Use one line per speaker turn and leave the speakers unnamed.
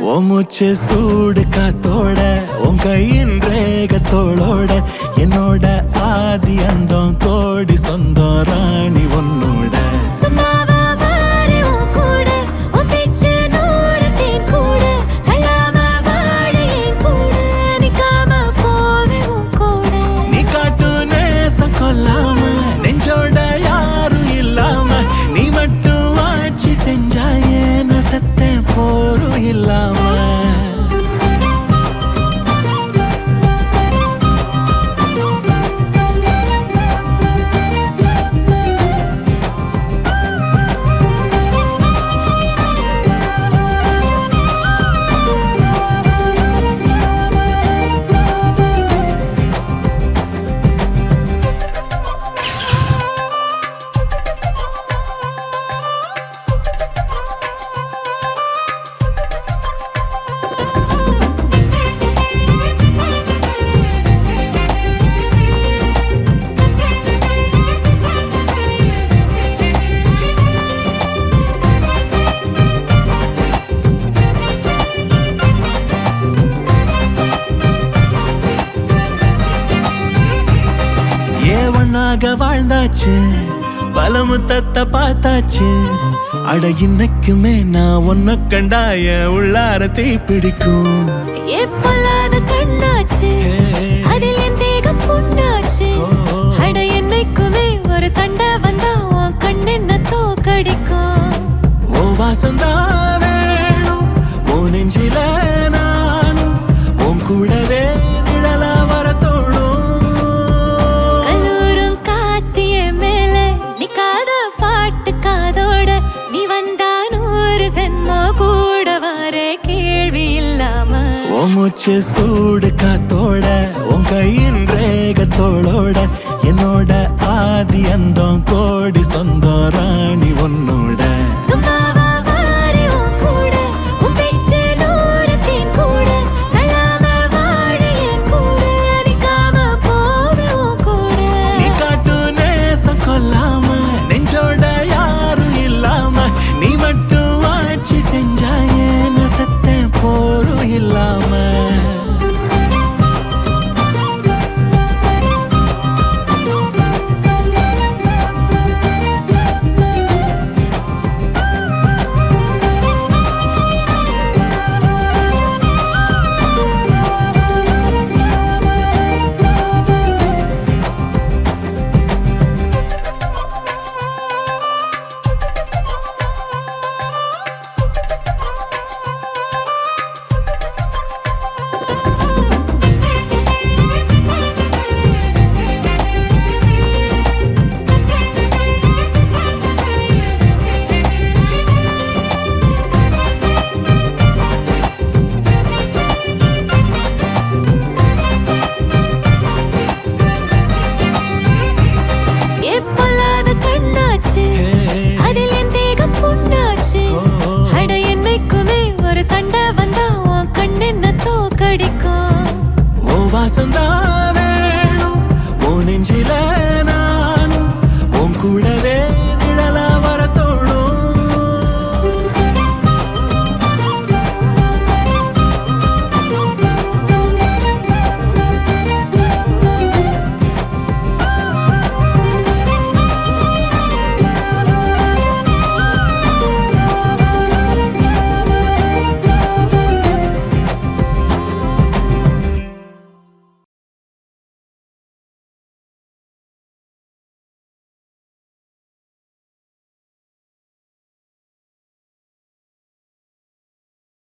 ஓ மூச்சு சூடு காத்தோட உன் கையின் ரேகத்தோளோட என்னோட ஆதி அந்தம் கோடி சொந்தம் ராணி உன்னோட நீ காட்டு நேசம் கொல்லாம நெஞ்சோட யாரும் இல்லாம நீ மட்டும் ஆட்சி செஞ்சாயே நசத்தேன் போரும் இல்லாம வாழ்ந்தாச்சு பல முத்தத்தை பார்த்தாச்சு அட இன்னைக்குமே நான் ஒன்ன கண்டாய உள்ளார தீ பிடிக்கும்
எப்பொல்லாத கண்ணாச்சு அதில் என் தேகம் புண்ணாச்சு அட என்னைக்குமே ஒரு சண்டை வந்தா உன் கண்ணென்ன தோக்கடிக்கும்
ஓ வாசந்தா வேணும் ஓ நெஞ்சில நானும் உன் கூடவே நிழலா வர தோணும் மூச்சு சூடு காத்தோட உன் கையின் ரேகத்தோளோட என்னோட ஆதி அந்தம் கோடி சொந்தம் ராணி உன்னோட நீ காட்டு நேசம் கொல்லாம நெஞ்சோட யாரும் இல்லாம நீ மட்டும் ஆட்சி செஞ்சாயே நசத்தேன் போரும் இல்லாம வாசந்தா